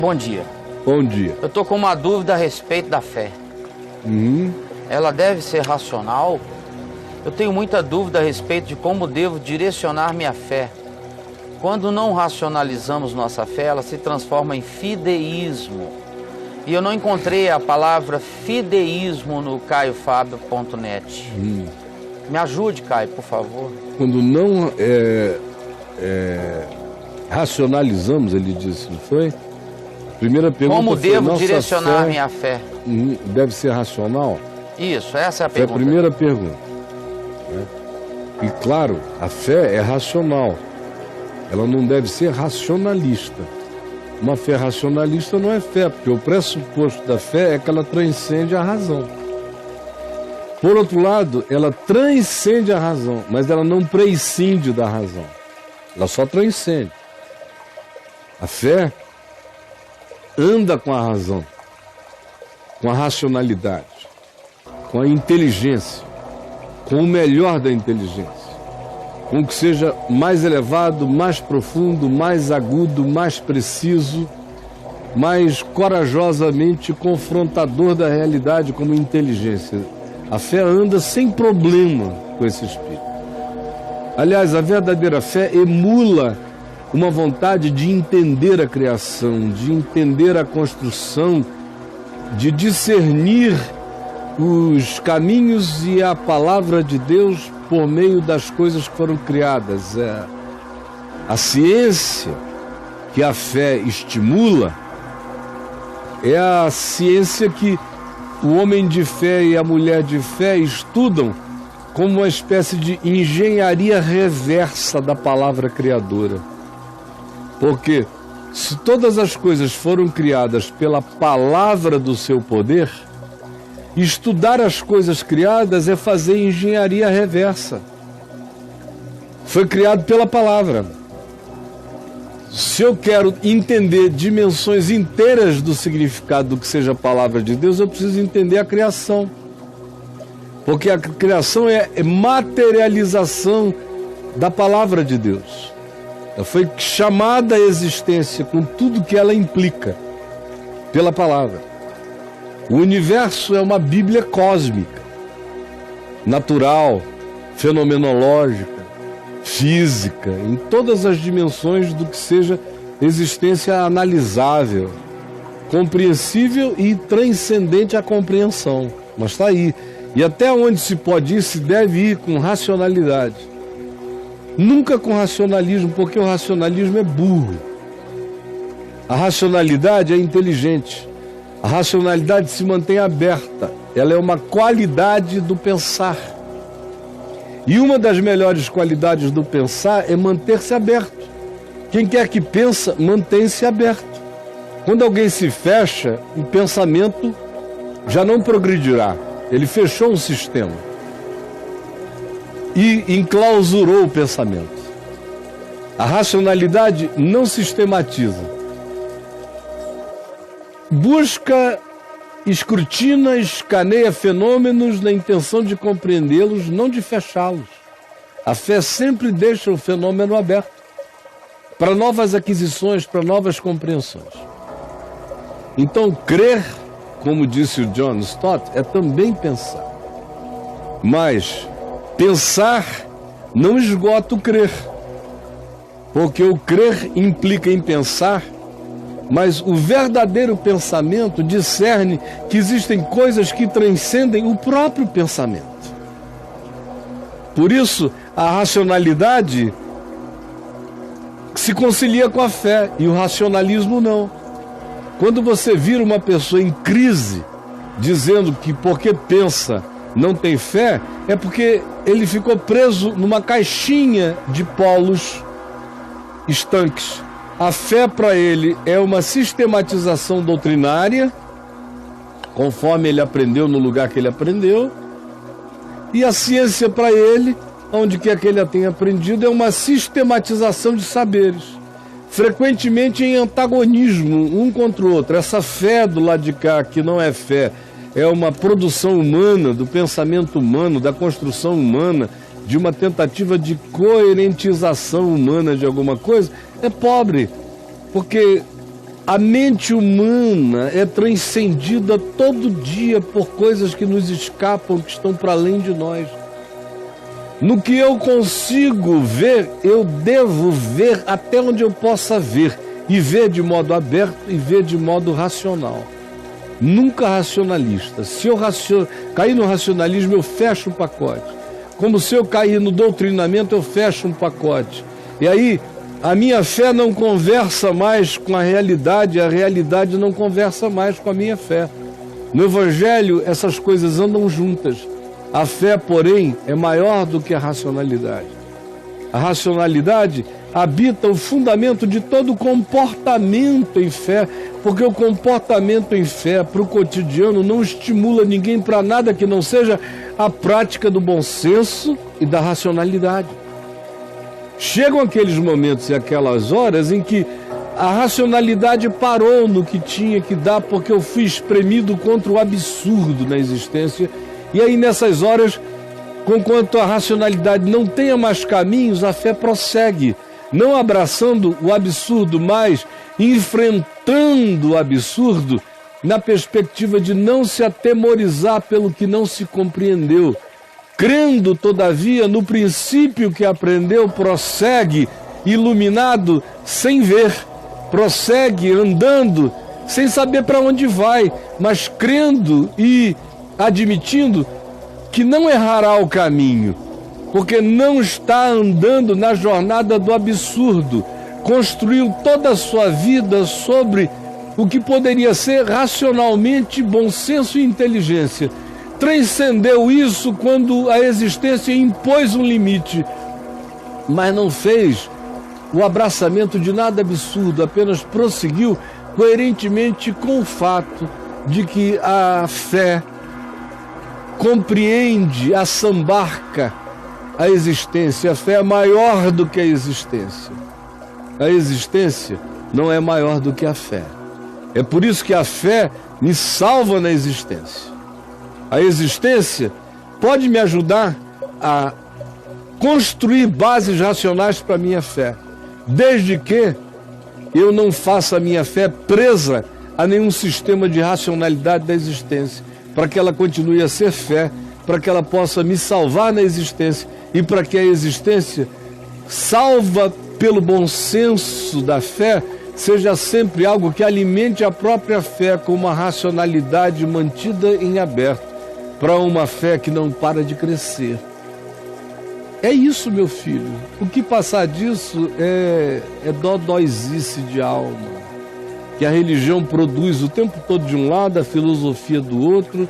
Bom dia. Bom dia. Eu tô com uma dúvida a respeito da fé. Ela deve ser racional? Eu tenho muita dúvida a respeito de como devo direcionar minha fé. Quando não racionalizamos nossa fé, ela se transforma em fideísmo. E eu não encontrei a palavra fideísmo no caiofabio.net. Me ajude, Caio, por favor. Quando não racionalizamos, ele disse, não foi? A primeira pergunta como foi, devo direcionar minha fé? Deve ser racional? Isso, essa é a Foi pergunta. a primeira pergunta. Né? E claro, a fé é racional. Ela não deve ser racionalista. Uma fé racionalista não é fé, porque o pressuposto da fé é que ela transcende a razão. Por outro lado, ela transcende a razão, mas ela não prescinde da razão. Ela só transcende. A fé anda com a razão, com a racionalidade, com a inteligência, com o melhor da inteligência, com o que seja mais elevado, mais profundo, mais agudo, mais preciso, mais corajosamente confrontador da realidade como inteligência. A fé anda sem problema com esse espírito. Aliás, a verdadeira fé emula uma vontade de entender a criação, de entender a construção, de discernir os caminhos e a palavra de Deus por meio das coisas que foram criadas. A ciência que a fé estimula é a ciência que o homem de fé e a mulher de fé estudam como uma espécie de engenharia reversa da palavra criadora. Porque se todas as coisas foram criadas pela palavra do seu poder, estudar as coisas criadas é fazer engenharia reversa. Foi criado pela palavra. Se eu quero entender dimensões inteiras do significado do que seja a palavra de Deus, eu preciso entender a criação. Porque a criação é materialização da palavra de Deus. Ela foi chamada à existência com tudo que ela implica pela palavra. O universo é uma Bíblia cósmica, natural, fenomenológica, física, em todas as dimensões do que seja existência analisável, compreensível e transcendente à compreensão. Mas está aí. E até onde se pode ir, se deve ir com racionalidade. Nunca com racionalismo, porque o racionalismo é burro. A racionalidade é inteligente. A racionalidade se mantém aberta. Ela é uma qualidade do pensar. E uma das melhores qualidades do pensar é manter-se aberto. Quem quer que pensa, mantém-se aberto. Quando alguém se fecha, o pensamento já não progredirá. Ele fechou um sistema e enclausurou o pensamento. A racionalidade não sistematiza. Busca, escrutina, escaneia fenômenos na intenção de compreendê-los, não de fechá-los. A fé sempre deixa o fenômeno aberto para novas aquisições, para novas compreensões. Então, crer, como disse o John Stott, é também pensar. Mas pensar não esgota o crer, porque o crer implica em pensar, mas o verdadeiro pensamento discerne que existem coisas que transcendem o próprio pensamento. Por isso, a racionalidade se concilia com a fé e o racionalismo não. Quando você vira uma pessoa em crise, dizendo que porque pensa não tem fé, é porque ele ficou preso numa caixinha de polos estanques. A fé para ele é uma sistematização doutrinária, conforme ele aprendeu no lugar que ele aprendeu, e a ciência para ele, onde quer que ele a tenha aprendido, é uma sistematização de saberes, frequentemente em antagonismo um contra o outro. Essa fé do lado de cá, que não é fé, é uma produção humana, do pensamento humano, da construção humana, de uma tentativa de coerentização humana de alguma coisa, é pobre, porque A mente humana é transcendida todo dia por coisas que nos escapam, que estão para além de nós. No que eu consigo ver, eu devo ver até onde eu possa ver, e ver de modo aberto e ver de modo racional. Nunca racionalista. Se eu cair no racionalismo, eu fecho um pacote. Como se eu cair no doutrinamento, eu fecho um pacote. E aí, a minha fé não conversa mais com a realidade não conversa mais com a minha fé. No Evangelho, essas coisas andam juntas. A fé, porém, é maior do que a racionalidade. A racionalidade habita o fundamento de todo comportamento em fé, porque o comportamento em fé para o cotidiano não estimula ninguém para nada que não seja a prática do bom senso e da racionalidade. Chegam aqueles momentos e aquelas horas em que a racionalidade parou no que tinha que dar, porque eu fui espremido contra o absurdo na existência. E aí nessas horas, conquanto a racionalidade não tenha mais caminhos, a fé prossegue, não abraçando o absurdo, mas enfrentando o absurdo na perspectiva de não se atemorizar pelo que não se compreendeu. Crendo, todavia, no princípio que aprendeu, prossegue iluminado sem ver, prossegue andando sem saber para onde vai, mas crendo e admitindo que não errará o caminho, porque não está andando na jornada do absurdo. Construiu toda a sua vida sobre o que poderia ser racionalmente bom senso e inteligência. Transcendeu isso quando a existência impôs um limite, mas não fez o abraçamento de nada absurdo, apenas prosseguiu coerentemente com o fato de que a fé compreende, assambarca a existência. A fé é maior do que a existência. A existência não é maior do que a fé. É por isso que a fé me salva na existência. A existência pode me ajudar a construir bases racionais para a minha fé, desde que eu não faça a minha fé presa a nenhum sistema de racionalidade da existência, para que ela continue a ser fé, para que ela possa me salvar na existência e para que a existência, salva pelo bom senso da fé, seja sempre algo que alimente a própria fé com uma racionalidade mantida em aberto, para uma fé que não para de crescer. É isso, meu filho. O que passar disso é dodóizice de alma, que a religião produz o tempo todo de um lado, a filosofia do outro.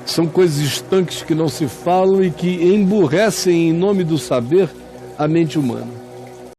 São coisas estanques que não se falam e que emburrecem em nome do saber a mente humana.